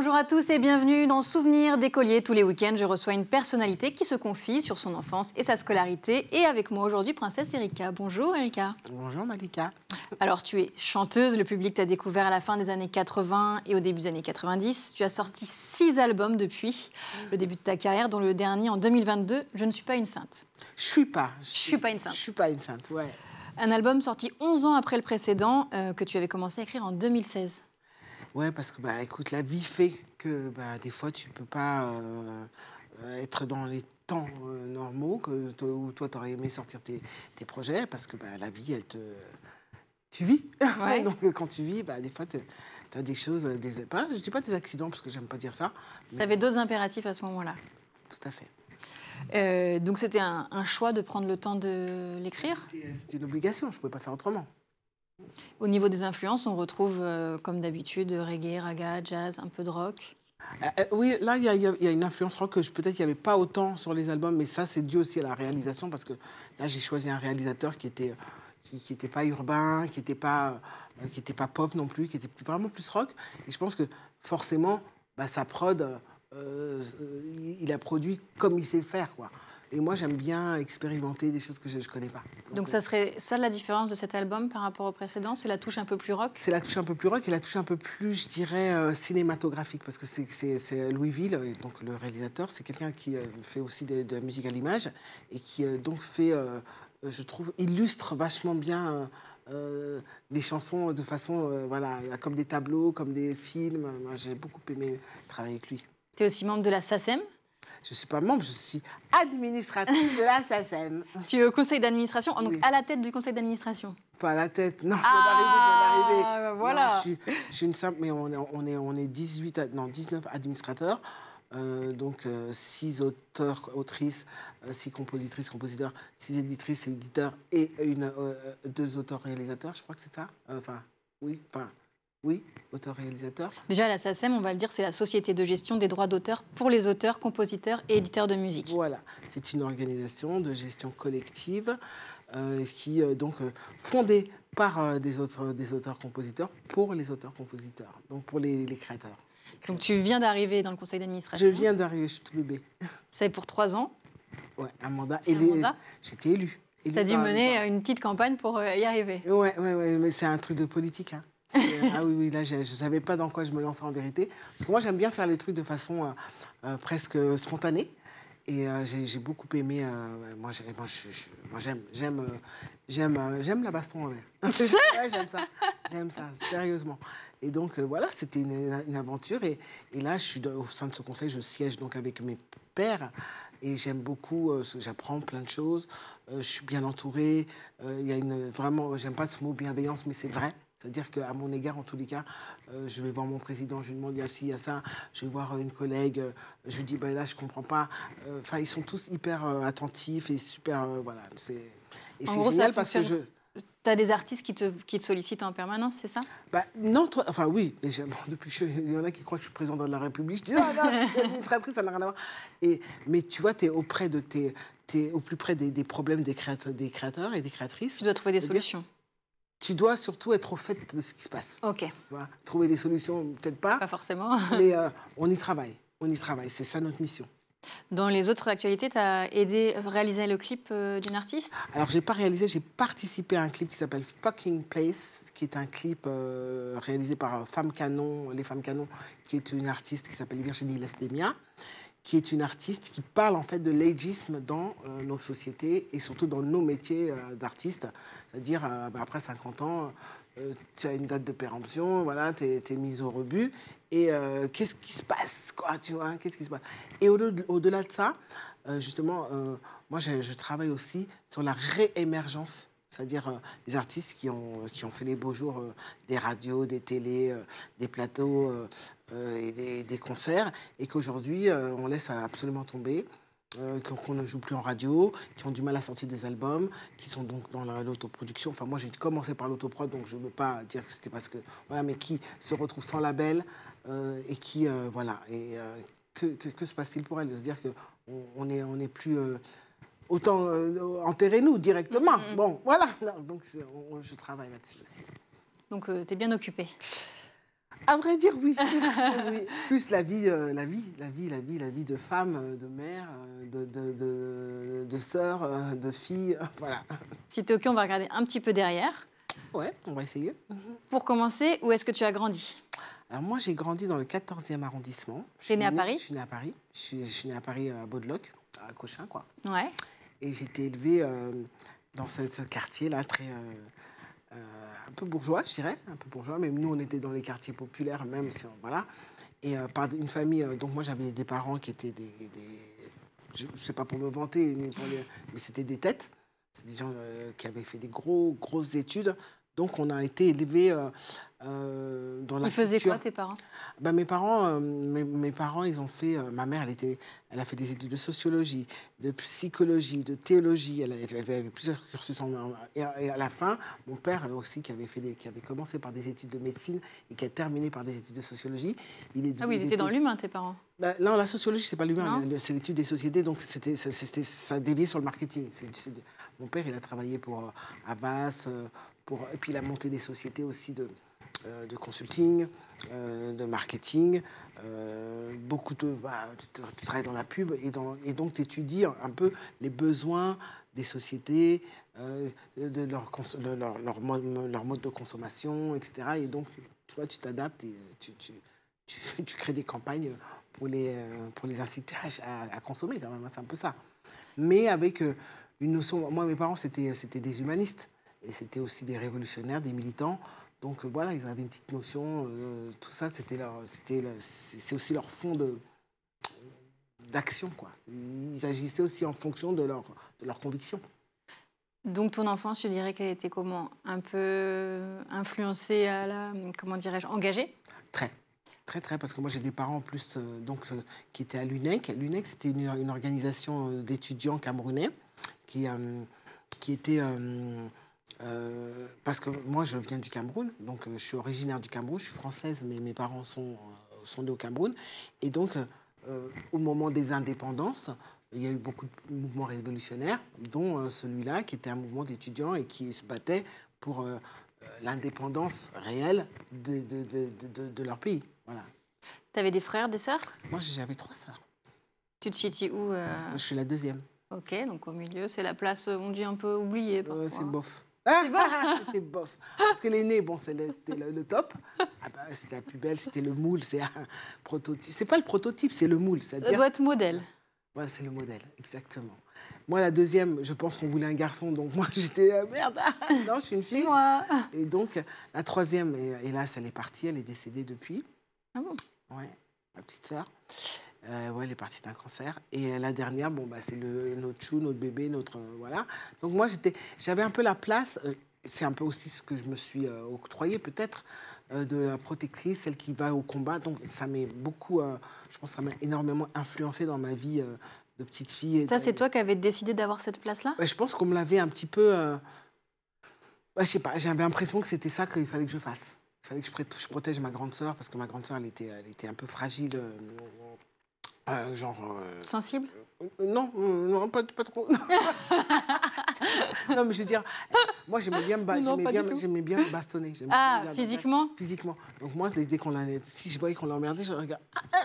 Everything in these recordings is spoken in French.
Bonjour à tous et bienvenue dans Souvenirs d'écoliers. Tous les week-ends, je reçois une personnalité qui se confie sur son enfance et sa scolarité. Et avec moi aujourd'hui, Princesse Erika. Bonjour Erika. Bonjour Malika. Alors tu es chanteuse, le public t'a découvert à la fin des années 80 et au début des années 90. Tu as sorti 6 albums depuis le début de ta carrière, dont le dernier en 2022, Je ne suis pas une sainte. Je suis pas une sainte, ouais. Un album sorti 11 ans après le précédent que tu avais commencé à écrire en 2016. Ouais, parce que, écoute, la vie fait que, des fois, tu peux pas être dans les temps normaux où toi, tu aurais aimé sortir tes projets, parce que la vie, tu vis. Ouais. Donc, quand tu vis, des fois, tu as des choses, je dis pas des accidents, parce que j'aime pas dire ça. Tu avais 2 impératifs à ce moment-là. Tout à fait. Donc c'était un choix de prendre le temps de l'écrire. C'était une obligation, je pouvais pas faire autrement. Au niveau des influences, on retrouve, comme d'habitude, reggae, raga, jazz, un peu de rock. Oui, là, il y a une influence rock que peut-être il n'y avait pas autant sur les albums, mais ça, c'est dû aussi à la réalisation, parce que là, j'ai choisi un réalisateur qui était pas urbain, qui était pas pop non plus, qui était vraiment plus rock. Et je pense que forcément, sa prod, il a produit comme il sait le faire, quoi. Et moi, j'aime bien expérimenter des choses que je ne connais pas. Donc ça serait ça la différence de cet album par rapport au précédent? C'est la touche un peu plus rock? C'est la touche un peu plus rock et la touche un peu plus, je dirais, cinématographique. Parce que c'est Louis Ville, donc le réalisateur, c'est quelqu'un qui fait aussi de la musique à l'image et qui donc fait, je trouve, illustre vachement bien les chansons de façon, voilà, comme des tableaux, comme des films. Moi, j'ai beaucoup aimé travailler avec lui. Tu es aussi membre de la SACEM? Je ne suis pas membre, je suis administratrice de la SACEM. Tu es au conseil d'administration, donc Oui. à la tête du conseil d'administration? Pas à la tête, non, je viens d'arriver. Voilà. Non, je suis une simple, mais on est 19 administrateurs, donc 6 auteurs, autrices, 6 compositrices, compositeurs, 6 éditrices et éditeurs et 2 auteurs, réalisateurs, je crois que c'est ça. Oui, auteur-réalisateur. Déjà, la SACEM, on va le dire, c'est la société de gestion des droits d'auteur pour les auteurs, compositeurs et éditeurs de musique. Voilà, c'est une organisation de gestion collective qui donc fondée par des auteurs-compositeurs pour les auteurs-compositeurs, donc pour les créateurs. Donc tu viens d'arriver dans le conseil d'administration. Je viens d'arriver, je suis tout bébé. C'est pour 3 ans. Ouais, un mandat. C'est un mandat. J'étais élue. Tu as dû mener une petite campagne pour y arriver. Ouais, mais c'est un truc de politique, hein. Ah oui, là, je ne savais pas dans quoi je me lançais en vérité. Parce que moi, j'aime bien faire les trucs de façon presque spontanée. Et j'ai beaucoup aimé. Moi, j'aime la baston en l'air. Ouais, j'aime ça, sérieusement. Et donc, voilà, c'était une aventure. Et là, je suis au sein de ce conseil, je siège donc avec mes pairs. Et j'aime beaucoup, j'apprends plein de choses. Je suis bien entourée. Il y a vraiment, j'aime pas ce mot bienveillance, mais c'est vrai. C'est-à-dire qu'à mon égard, en tous les cas, je vais voir mon président, je lui demande, il y a ci, il y a ça. Je vais voir une collègue, je lui dis, là, je ne comprends pas. Enfin, ils sont tous hyper attentifs et super, voilà. Et c'est génial parce que Tu as des artistes qui te sollicitent en permanence, c'est ça? Non, toi, enfin oui, déjà, il y en a qui croient que je suis président de la République. Je dis, non, je suis administratrice, ça n'a rien à voir. Mais tu vois, tu es au plus près des problèmes des créateurs et des créatrices. Tu dois trouver des solutions. Tu dois surtout être au fait de ce qui se passe. Ok. Tu vois, trouver des solutions, peut-être pas. Pas forcément. Mais on y travaille. C'est ça notre mission. Dans les autres actualités, tu as aidé à réaliser le clip d'une artiste? Alors, j'ai pas réalisé, j'ai participé à un clip qui s'appelle Fucking Place, qui est un clip réalisé par Les Femmes Canon, qui est une artiste qui s'appelle Virginie Lestemia, qui est une artiste qui parle en fait de l'ageisme dans nos sociétés et surtout dans nos métiers d'artistes. C'est-à-dire, après 50 ans, tu as une date de péremption, voilà, tu es mise au rebut. Et qu'est-ce qui se passe, quoi, tu vois, qu'est-ce qui se passe? Et au-delà de ça, justement, moi, je travaille aussi sur la réémergence. C'est-à-dire les artistes qui ont fait les beaux jours des radios, des télés, des plateaux et des concerts, et qu'aujourd'hui, on laisse absolument tomber, qu'on ne joue plus en radio, qui ont du mal à sortir des albums, qui sont donc dans l'autoproduction. Enfin, moi, j'ai commencé par l'autoprod, donc je ne veux pas dire que c'était parce que... Voilà, mais qui se retrouvent sans label et qui... voilà. Et que se passe-t-il pour elles? De se dire qu'on n'est plus... autant enterrez-nous directement. Bon, voilà. Donc, je travaille là-dessus aussi. Donc, tu es bien occupée. À vrai dire, oui. Oui. Plus la vie de femme, de mère, de sœur, de fille, voilà. Si t'es OK, on va regarder un petit peu derrière. Ouais, on va essayer. Pour commencer, où est-ce que tu as grandi? Alors moi, j'ai grandi dans le 14e arrondissement. T'es née à Paris? Je suis née à Paris. Je suis née à Paris, à Baudeloc, à Cochin, quoi. Ouais. Et j'ai été élevée dans ce quartier-là, très... un peu bourgeois, je dirais, un peu bourgeois, mais nous, on était dans les quartiers populaires, même si voilà. Et par une famille, donc moi, j'avais des parents qui étaient je ne sais pas pour me vanter, mais c'était des têtes. C'est des gens qui avaient fait des grosses études. Donc, on a été élevés dans la Ils faisaient culture. quoi, tes parents? Ben, mes parents, ils ont fait... ma mère, elle a fait des études de sociologie, de psychologie, de théologie. Elle avait plusieurs cursus. Et à la fin, mon père aussi, qui avait commencé par des études de médecine et qui a terminé par des études de sociologie. Ah oui, ils étaient dans l'humain, tes parents? Ben, non, la sociologie, c'est pas l'humain, c'est l'étude des sociétés, donc ça déviait sur le marketing. Mon père, il a travaillé pour Havas, et puis il a monté des sociétés aussi de consulting, de marketing, beaucoup de... tu travailles dans la pub et donc tu étudies un peu les besoins des sociétés, de leur mode de consommation, etc. Et donc, tu vois, tu t'adaptes et tu crées des campagnes pour les inciter à consommer, quand même. C'est un peu ça. Mais avec une notion... Moi, mes parents, c'était des humanistes. Et c'était aussi des révolutionnaires, des militants. Donc voilà, ils avaient une petite notion. Tout ça, c'est aussi leur fond d'action, quoi. Ils agissaient aussi en fonction de leurs convictions. Donc ton enfance, je dirais qu'elle était comment? Un peu influencée comment dirais-je, engagée? Très, parce que moi j'ai des parents en plus qui étaient à l'UNEC. L'UNEC, c'était une organisation d'étudiants camerounais qui était... parce que moi, je viens du Cameroun, donc je suis originaire du Cameroun, je suis française, mais mes parents sont nés au Cameroun. Et donc, au moment des indépendances, il y a eu beaucoup de mouvements révolutionnaires, dont celui-là, qui était un mouvement d'étudiants et qui se battait pour l'indépendance réelle de leur pays. Voilà. Tu avais des frères, des sœurs? Moi, j'avais 3 sœurs. Tu te situes où? Moi, je suis la 2e. Ok, donc au milieu, c'est la place, on dit, un peu oubliée parfois. C'est bof. C'est bof. C'était bof. Parce que l'aîné, bon, c'était le top. Ah bah, c'était la plus belle, c'était le moule, c'est un prototype. C'est pas le prototype, c'est le moule. Ça doit être modèle. Ouais, c'est le modèle, exactement. Moi, la 2e, je pense qu'on voulait un garçon, donc moi, j'étais merde, non, je suis une fille. Moi. Et donc, la 3e, hélas, elle est partie, elle est décédée depuis. Ah bon? Ouais, ma petite sœur. Ouais, elle est partie d'un cancer. Et la dernière, bon, bah, c'est notre chou, notre bébé, voilà. Donc moi, j'avais un peu la place, c'est un peu aussi ce que je me suis octroyé peut-être, de la protectrice, celle qui va au combat. Donc ça m'a beaucoup, je pense que ça m'a énormément influencé dans ma vie de petite fille. Ça, c'est toi qui avais décidé d'avoir cette place-là? Je pense qu'on me l'avait un petit peu... je sais pas, j'avais l'impression que c'était ça qu'il fallait que je fasse. Il fallait que je protège ma grande sœur, parce que ma grande sœur, elle était un peu fragile. Sensible? Non, pas trop. Non, mais je veux dire, moi, j'aimais bien bastonner. Physiquement? Physiquement. Donc moi, si je voyais qu'on l'emmerdait, je regarde.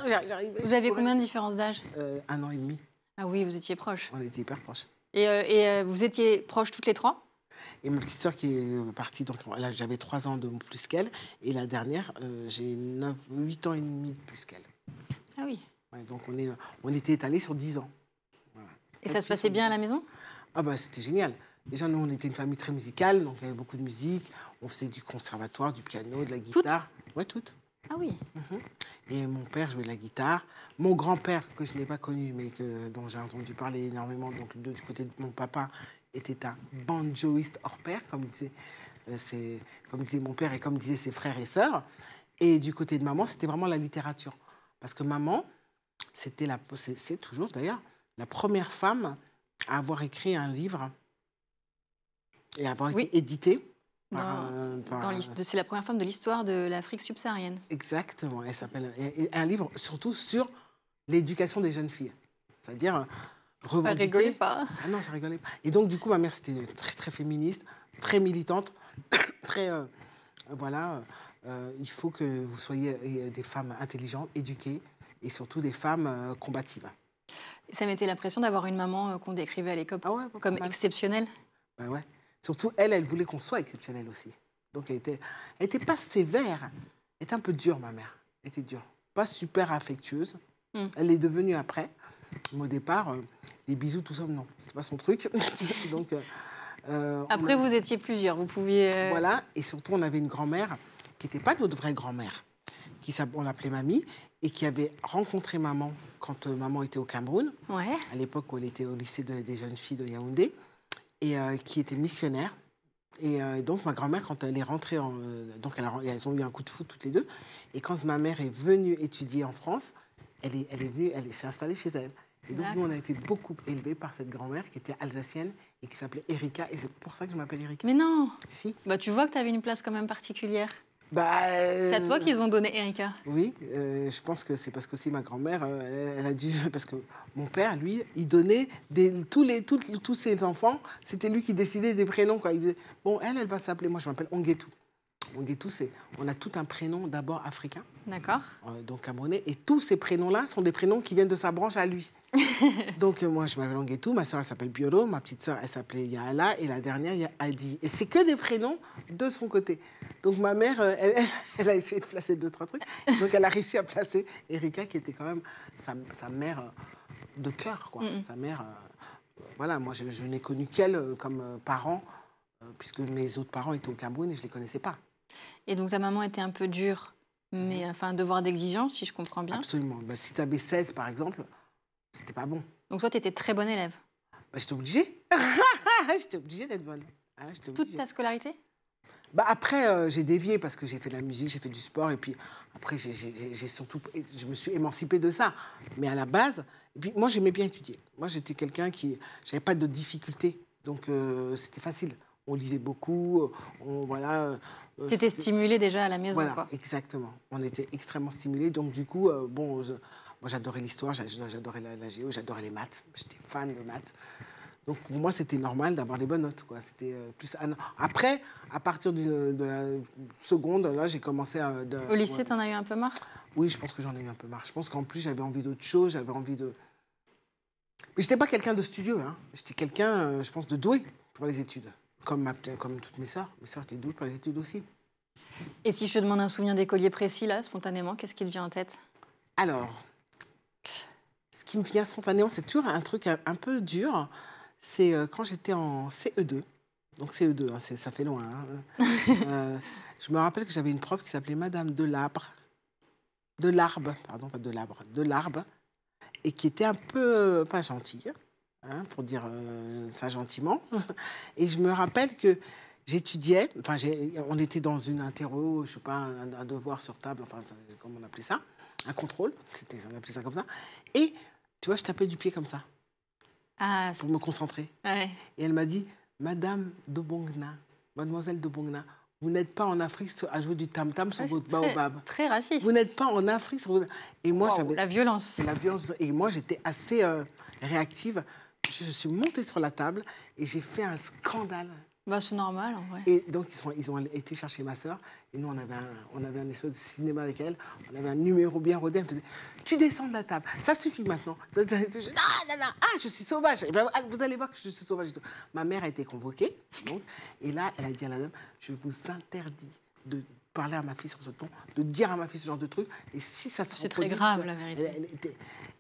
J'arrivais. Vous avez combien de différence d'âge? 1 an et demi. Ah oui, vous étiez proches. On était hyper proches. Et vous étiez proches toutes les 3? Et ma petite sœur qui est partie, donc là, j'avais 3 ans de plus qu'elle. Et la dernière, j'ai 8 ans et demi de plus qu'elle. Ah oui. Ouais, donc on était étalés sur 10 ans. Voilà. Et ça se passait bien à la maison? Ah bah c'était génial. Déjà, nous, on était une famille très musicale, donc il y avait beaucoup de musique. On faisait du conservatoire, du piano, de la guitare. Ouais, toutes. Ah oui. Et mon père jouait de la guitare. Mon grand-père, que je n'ai pas connu, mais dont j'ai entendu parler énormément, donc du côté de mon papa, était un banjoïste hors pair, comme disait mon père et comme disaient ses frères et sœurs. Et du côté de maman, c'était vraiment la littérature. Parce que maman, c'est toujours d'ailleurs la première femme à avoir écrit un livre et à avoir été édité. C'est la première femme de l'histoire de l'Afrique subsaharienne. Exactement. Elle s'appelle un livre surtout sur l'éducation des jeunes filles. C'est-à-dire revendiquer... Ça rigolait pas. Ah non, ça rigolait pas. Et donc, du coup, ma mère, c'était très, très féministe, très militante, très... voilà... il faut que vous soyez des femmes intelligentes, éduquées et surtout des femmes combatives. Et ça mettait l'impression d'avoir une maman qu'on décrivait à l'école comme exceptionnelle. Ben ouais. Surtout, elle voulait qu'on soit exceptionnelle aussi. Donc, elle était pas sévère. Elle était un peu dure, ma mère. Elle était dure. Pas super affectueuse. Elle est devenue après. Mais au départ, les bisous, tout ça, non. C'était pas son truc. Donc, après, vous étiez plusieurs. Vous pouviez... Voilà. Et surtout, on avait une grand-mère qui n'était pas notre vraie grand-mère. On l'appelait Mamie. Et qui avait rencontré maman quand maman était au Cameroun. Ouais. À l'époque où elle était au lycée des jeunes filles de Yaoundé. Et qui était missionnaire. Et donc, ma grand-mère, quand elle est rentrée, donc elles ont eu un coup de foudre toutes les deux. Et quand ma mère est venue étudier en France, elle s'est installée chez elle. Et donc, nous, on a été beaucoup élevés par cette grand-mère qui était alsacienne et qui s'appelait Erika. Et c'est pour ça que je m'appelle Erika. Mais non. Si. Bah, tu vois que tu avais une place quand même particulière. C'est à toi qu'ils ont donné Erika. Oui, je pense que c'est parce que aussi ma grand-mère, elle a dû... Parce que mon père, lui, il donnait tous ses enfants, c'était lui qui décidait des prénoms. Quoi. Il disait, bon, elle va s'appeler... Moi, je m'appelle Onguetou. Onguetou, on a tout un prénom d'abord africain. D'accord. Donc camerounais. Et tous ces prénoms-là sont des prénoms qui viennent de sa branche à lui. Donc moi, je m'appelle Onguetou, ma soeur, elle s'appelle Biolo, ma petite soeur, elle s'appelait Yaala, et la dernière, Adi. Et c'est que des prénoms de son côté. Donc ma mère, elle a essayé de placer 2-3 trucs. Donc elle a réussi à placer Erika, qui était quand même sa mère de cœur, quoi. Sa mère, voilà, moi, je n'ai connu qu'elle comme parent, puisque mes autres parents étaient au Cameroun et je ne les connaissais pas. Et donc ta maman était un peu dure, mais enfin, devoir d'exigence, si je comprends bien. Absolument. Bah, si tu avais 16, par exemple, c'était pas bon. Donc toi, tu étais très bonne élève. Bah, j'étais obligée. J'étais obligée d'être bonne. Toute ta scolarité? Bah, après, j'ai dévié parce que j'ai fait de la musique, j'ai fait du sport. Et puis après, je me suis émancipée de ça. Mais à la base, et puis, moi, j'aimais bien étudier. Moi, j'étais quelqu'un qui... J'avais pas de difficultés. Donc, c'était facile. On lisait beaucoup, voilà... Tu étais stimulée déjà à la maison, voilà, quoi. Exactement. On était extrêmement stimulés. Donc, du coup, moi, j'adorais l'histoire, j'adorais la géo, j'adorais les maths. J'étais fan de maths. Donc, pour moi, c'était normal d'avoir des bonnes notes, quoi. C'était plus... Après, à partir de la seconde, là, j'ai commencé à... Au lycée, t'en as eu un peu marre? Oui, je pense que j'en ai eu un peu marre. Je pense qu'en plus, j'avais envie d'autre chose, j'avais envie de... Mais j'étais pas quelqu'un de studieux, hein. J'étais quelqu'un, je pense, de doué pour les études. Comme toutes mes sœurs. Mes sœurs étaient douées pour les études aussi. Et si je te demande un souvenir d'écolier précis, là, spontanément, qu'est-ce qui te vient en tête? Alors, ce qui me vient spontanément, c'est toujours un truc un peu dur. C'est quand j'étais en CE2. Donc CE2, hein, ça fait loin. Hein. Je me rappelle que j'avais une prof qui s'appelait Madame Delarbre. Pardon, pas Delabre. Delarbre. Et qui était un peu pas gentille. Hein, pour dire ça gentiment. Et je me rappelle que j'étudiais, enfin, on était dans une interro, je sais pas, un devoir sur table, enfin, comment on appelait ça, un contrôle, on appelait ça comme ça. Et, tu vois, je tapais du pied comme ça, pour me concentrer. Ouais. Et elle m'a dit, Madame Dobongna, Mademoiselle Dobongna, vous n'êtes pas en Afrique à jouer du tam-tam sur votre baobab. Très raciste. Vous n'êtes pas en Afrique sur votre... Et moi, la violence. La violence. Et moi, j'étais assez réactive. Je suis montée sur la table et j'ai fait un scandale. Bah, c'est normal, en vrai. Et donc, ils ont été chercher ma sœur. Et nous, on avait un espèce de cinéma avec elle. On avait un numéro bien rodé. Elle me faisait, tu descends de la table. Ça suffit maintenant. Non, je suis sauvage. Et ben, vous allez voir que je suis sauvage. Ma mère a été convoquée. Donc, et là, elle a dit à la dame, je vous interdis de parler à ma fille sur ce ton, de dire à ma fille ce genre de truc. Et si ça se C'est très grave, la vérité.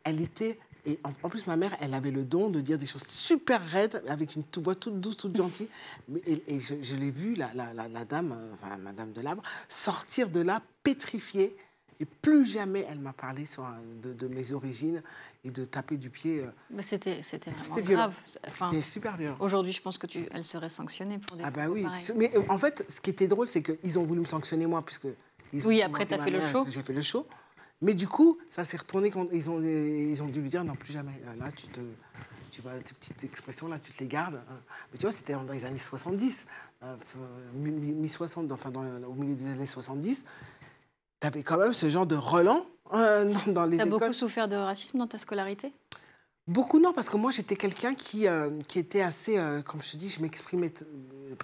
Elle était et en plus, ma mère, elle avait le don de dire des choses super raides, avec une voix toute douce, toute gentille. Et je l'ai vue, la dame, enfin, Madame Delabre, sortir de là pétrifiée. Et plus jamais elle m'a parlé de mes origines et de taper du pied. C'était vraiment grave. Enfin, c'était super violent. Aujourd'hui, je pense elle serait sanctionnée pour des Ah bah oui. pareils. Mais en fait, ce qui était drôle, c'est qu'ils ont voulu me sanctionner moi, puisque oui, après, tu as fait le show. J'ai fait le show. Mais du coup, ça s'est retourné quand ils ont dû lui dire non, plus jamais. Là, tu vois, tes petites expressions, là, tu te les gardes. Mais tu vois, c'était dans les années 70, mi-60, enfin, au milieu des années 70. Tu avais quand même ce genre de relents dans les écoles. Tu as beaucoup souffert de racisme dans ta scolarité? Beaucoup, non, parce que moi, j'étais quelqu'un qui était assez, comme je te dis, je m'exprimais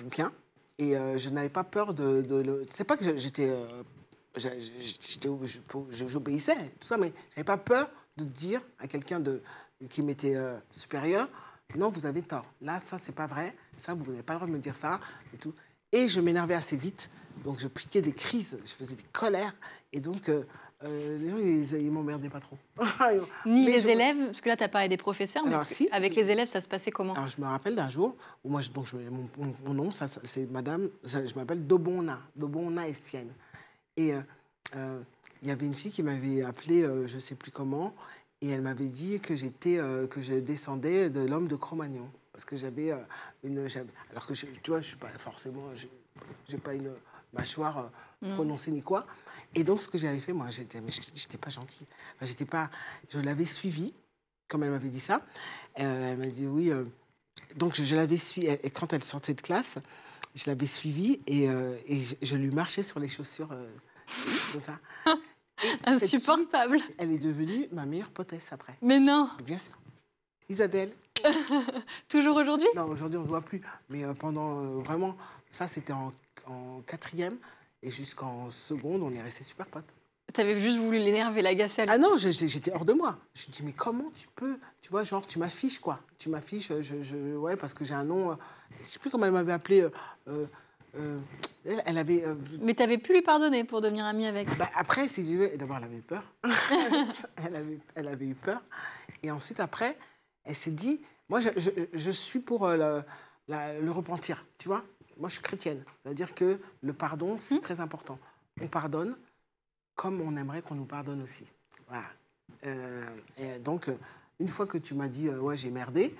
bien. Et je n'avais pas peur de c'est pas que j'étais... j'obéissais, tout ça, mais je n'avais pas peur de dire à quelqu'un qui m'était supérieur, non, vous avez tort. Là, ça, c'est pas vrai. Ça, vous n'avez pas le droit de me dire ça. Et tout. Et je m'énervais assez vite. Donc, je piquais des crises, je faisais des colères. Et donc, les gens, ils m'emmerdaient pas trop. Ni les élèves, parce que là, tu as parlé des professeurs, mais Alors, si, avec les élèves, ça se passait comment? Alors, je me rappelle d'un jour où moi, mon nom, c'est madame, je m'appelle Dobonna Estienne. Et il y avait une fille qui m'avait appelée, je ne sais plus comment, et elle m'avait dit que que je descendais de l'homme de Cro-Magnon. Parce que j'avais alors que, tu vois, je suis pas forcément... Je n'ai pas une mâchoire prononcée ni quoi. Et donc, ce que j'avais fait, moi, j'étais pas gentille. Enfin, je l'avais suivie, comme elle m'avait dit ça. Elle m'a dit oui. Donc, je l'avais suivie. Et quand elle sortait de classe, je l'avais suivie et je lui marchais sur les chaussures comme ça. Insupportable. Fille, elle est devenue ma meilleure potesse après. Mais non. Bien sûr. Isabelle. Toujours aujourd'hui? Non, aujourd'hui, on ne se voit plus. Mais pendant, vraiment, ça, c'était en quatrième. Et jusqu'en seconde, on est restés super potes. Tu avais juste voulu l'énerver, l'agacer. Ah non, j'étais hors de moi. Je me dis, mais comment tu peux... Tu vois, genre, tu m'affiches, quoi. Tu m'affiches, ouais, parce que j'ai un nom... je ne sais plus comment elle m'avait appelé. Elle avait... Mais tu avais pu lui pardonner pour devenir amie avec. Bah, après, si tu veux... D'abord, elle avait eu peur. elle avait eu peur. Et ensuite, après, elle s'est dit... Moi, je suis pour le repentir, tu vois. Moi, je suis chrétienne. C'est-à-dire que le pardon, c'est très important. On pardonne comme on aimerait qu'on nous pardonne aussi. Voilà. Et donc, une fois que tu m'as dit, ouais, j'ai merdé,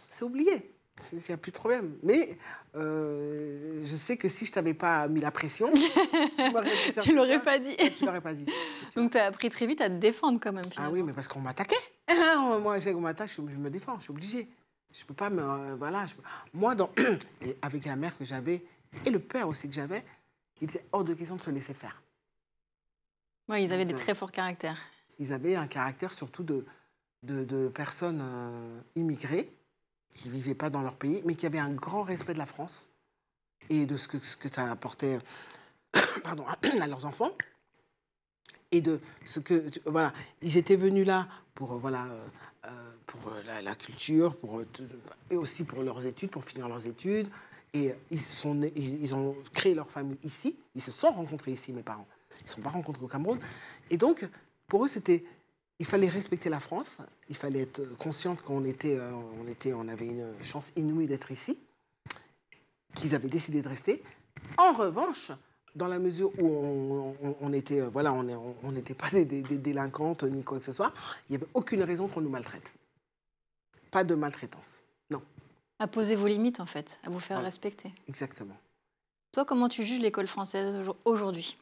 c'est oublié. Il n'y a plus de problème. Mais je sais que si je ne t'avais pas mis la pression, tu ne l'aurais pas dit. Tu l'aurais pas dit. Donc, tu as appris très vite à te défendre quand même, finalement. Ah oui, mais parce qu'on m'attaquait. Moi, on m'attaque, je me défends, je suis obligée. Je ne peux pas me... voilà. Moi, avec la mère que j'avais et le père aussi que j'avais, il était hors de question de se laisser faire. Oui, ils avaient des très forts caractères. Ils avaient un caractère surtout de personnes immigrées qui ne vivaient pas dans leur pays, mais qui avaient un grand respect de la France et de ce que ça apportait pardon, à leurs enfants. Et de ce que... Voilà, ils étaient venus là pour... voilà, pour la culture, et aussi pour leurs études, pour finir leurs études. Et ils ont créé leur famille ici. Ils se sont rencontrés ici, mes parents. Ils ne se sont pas rencontrés au Cameroun. Et donc, pour eux, il fallait respecter la France. Il fallait être conscient qu'on on avait une chance inouïe d'être ici, qu'ils avaient décidé de rester. En revanche, dans la mesure où on était, voilà, on n'était pas des délinquantes ni quoi que ce soit, il n'y avait aucune raison qu'on nous maltraite. Pas de maltraitance, non. À poser vos limites, en fait, à vous faire respecter. Exactement. Toi, comment tu juges l'école française aujourd'hui?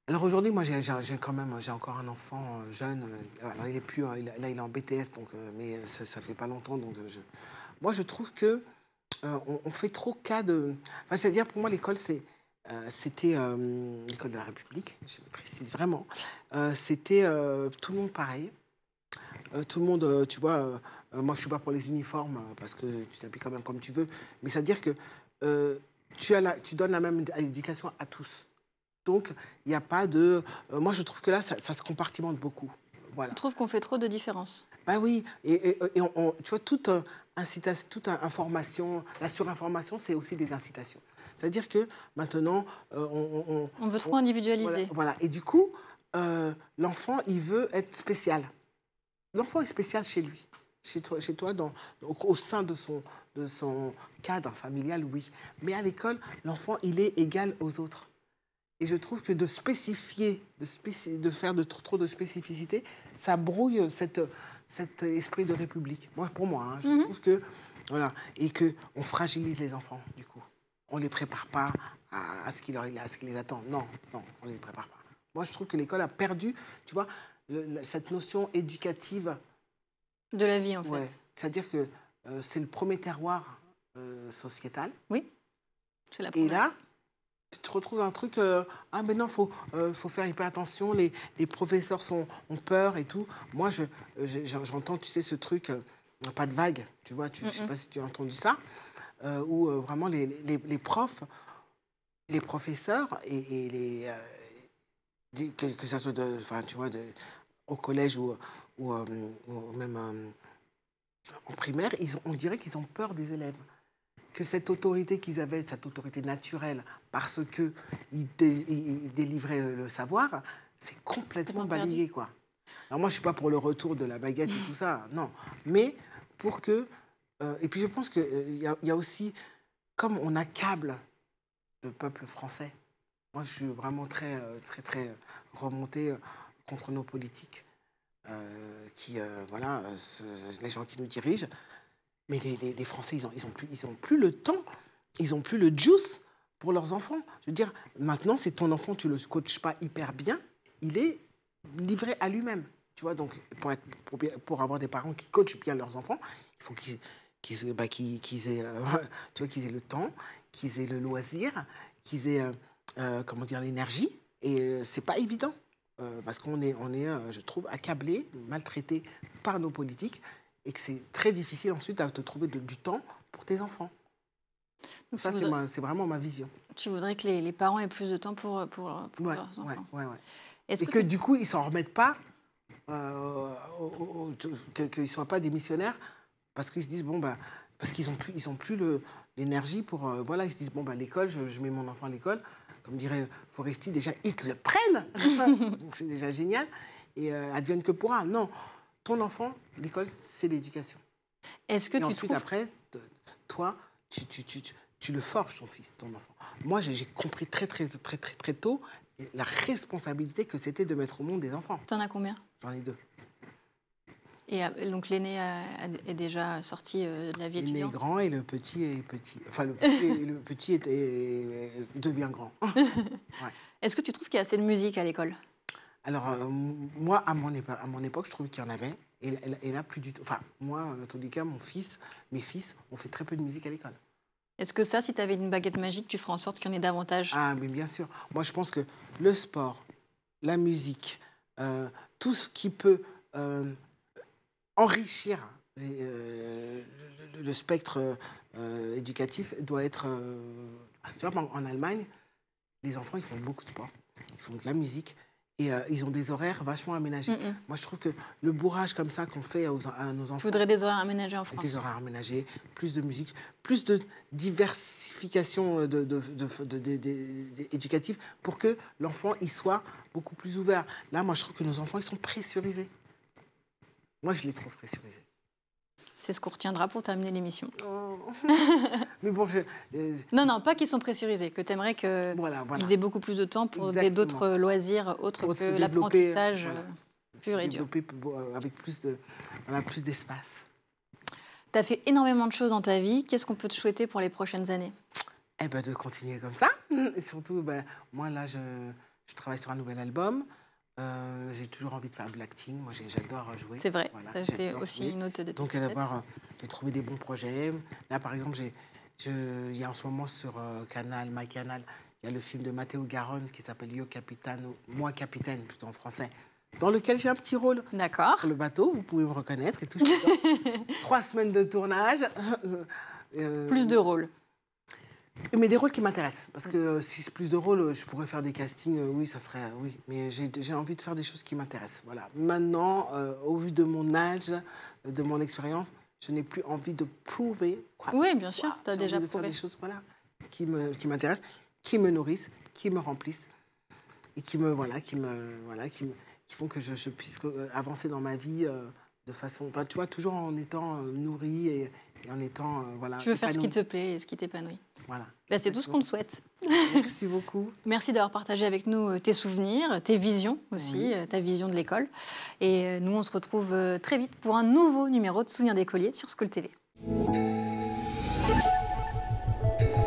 Alors aujourd'hui, moi, j'ai encore un enfant jeune. Alors, il est plus, là, il est en BTS, donc, mais ça fait pas longtemps. Donc, moi, je trouve que on fait trop cas de... Enfin, c'est-à-dire, pour moi, l'école, c'était l'école de la République, je précise vraiment. C'était tout le monde pareil. Tout le monde, tu vois, moi je suis pas pour les uniformes parce que tu t'habilles quand même comme tu veux, mais c'est-à-dire que tu donnes la même éducation à tous. Donc, il n'y a pas de... moi, je trouve que là, ça se compartimente beaucoup. Voilà. Je trouve qu'on fait trop de différences. Ben oui, et tu vois, toute information, la surinformation, c'est aussi des incitations. C'est-à-dire que maintenant, on veut trop individualiser. Voilà. Et du coup, l'enfant, il veut être spécial. L'enfant est spécial chez lui, chez toi au sein de son cadre familial, oui. Mais à l'école, l'enfant, il est égal aux autres. Et je trouve que de spécifier, de faire trop de spécificité, ça brouille cet esprit de République. Pour moi, hein, je trouve que... Voilà, et qu'on fragilise les enfants, du coup. On ne les prépare pas à ce qui les attend. Non, on ne les prépare pas. Moi, je trouve que l'école a perdu, tu vois, cette notion éducative. De la vie, en fait. Ouais. C'est-à-dire que c'est le premier terroir sociétal. Oui, c'est la première. Et là, tu te retrouves dans un truc, ah mais non, faut faire hyper attention, les professeurs ont peur et tout. Moi, j'entends, tu sais, ce truc, pas de vague, tu vois, je ne sais pas si tu as entendu ça. où vraiment les profs, les professeurs et que ça soit tu vois, au collège ou même en primaire, on dirait qu'ils ont peur des élèves. Que cette autorité qu'ils avaient, cette autorité naturelle, parce qu'ils délivraient le savoir, c'est complètement balayé, quoi. Alors moi, je ne suis pas pour le retour de la baguette et tout ça, non. Mais pour que... et puis je pense qu'il y a aussi, comme on accable le peuple français, moi je suis vraiment très remontée contre nos politiques, voilà, les gens qui nous dirigent. Mais les Français, ils ont plus le temps, ils n'ont plus le juice pour leurs enfants. Je veux dire, maintenant, c'est ton enfant, tu ne le coaches pas hyper bien, il est livré à lui-même. Tu vois, donc pour avoir des parents qui coachent bien leurs enfants, il faut qu'ils aient, tu vois, qu'ils aient le temps, qu'ils aient le loisir, qu'ils aient comment dire, l'énergie. Et c'est pas évident. Parce qu'on est, je trouve, accablé, maltraité par nos politiques et que c'est très difficile ensuite de te trouver du temps pour tes enfants. Donc ça, c'est vraiment ma vision. Tu voudrais que les parents aient plus de temps pour leurs enfants. Ouais. Et que du coup, ils ne s'en remettent pas, qu'ils ne soient pas des missionnaires parce qu'ils se disent, bon, bah, parce qu'ils n'ont plus l'énergie pour... voilà, ils se disent, bon, bah, l'école, je mets mon enfant à l'école. Comme dirait Foresti, déjà, ils te le prennent. Donc c'est déjà génial. Et advienne que pourra. Non. Ton enfant, l'école, c'est l'éducation. Est-ce que et ensuite, après, toi, tu le forges, ton fils, ton enfant. Moi, j'ai compris très tôt la responsabilité que c'était de mettre au monde des enfants. Tu en as combien? J'en ai 2. Et donc, l'aîné est déjà sorti de la vie étudiante? L'aîné est grand et le petit est petit. Enfin, le petit devient grand. Ouais. Est-ce que tu trouves qu'il y a assez de musique à l'école? Alors, moi, à mon époque, je trouvais qu'il y en avait. Et là, plus du tout. Enfin, moi, en tous les cas, mes fils ont fait très peu de musique à l'école. Est-ce que ça, si tu avais une baguette magique, tu ferais en sorte qu'il y en ait davantage? Ah, mais bien sûr. Moi, je pense que le sport, la musique, tout ce qui peut enrichir le spectre éducatif doit être... tu vois, en Allemagne, les enfants, ils font beaucoup de sport. Ils font de la musique. Et ils ont des horaires vachement aménagés. Moi, je trouve que le bourrage comme ça qu'on fait à nos enfants... Je voudrais des horaires aménagés en France. Des horaires aménagés, plus de musique, plus de diversification éducative pour que l'enfant il soit beaucoup plus ouvert. Là, moi, je trouve que nos enfants, ils sont pressurisés. Moi, je les trouve pressurisés. C'est ce qu'on retiendra pour terminer l'émission. Oh. Mais bon, non, pas qu'ils sont pressurisés, que tu aimerais qu'ils voilà. aient beaucoup plus de temps pour d'autres loisirs autres que l'apprentissage pur et dur. Avec plus d'espace. Tu as fait énormément de choses dans ta vie. Qu'est-ce qu'on peut te souhaiter pour les prochaines années? Eh ben, de continuer comme ça. Et surtout, moi, là, je travaille sur un nouvel album. J'ai toujours envie de faire de l'acting. Moi, j'adore jouer. C'est vrai, voilà, c'est aussi jouer. Une autre de tes Donc, d'abord, de trouver des bons projets. Là, par exemple, il y a en ce moment sur MyCanal, il y a le film de Matteo Garonne qui s'appelle Yo Capitano, Moi Capitaine, plutôt en français, dans lequel j'ai un petit rôle. D'accord. Sur le bateau, vous pouvez me reconnaître et tout. 3 semaines de tournage. Plus de rôles. Mais des rôles qui m'intéressent. Parce que si c'est plus de rôles, je pourrais faire des castings, oui, ça serait... Oui, mais j'ai envie de faire des choses qui m'intéressent. Voilà. Maintenant, au vu de mon âge, de mon expérience, je n'ai plus envie de prouver quoi. Oui, bien sûr, tu as déjà prouvé. Faire des choses qui m'intéressent, qui me nourrissent, qui me remplissent et qui font que je puisse avancer dans ma vie de façon... tu vois, toujours en étant nourrie et en étant... tu veux faire ce qui te plaît et ce qui t'épanouit. Voilà. C'est tout ce qu'on te souhaite. Merci beaucoup. Merci d'avoir partagé avec nous tes souvenirs, tes visions aussi, ta vision de l'école. Et nous, on se retrouve très vite pour un nouveau numéro de Souvenirs d'écolier sur School TV.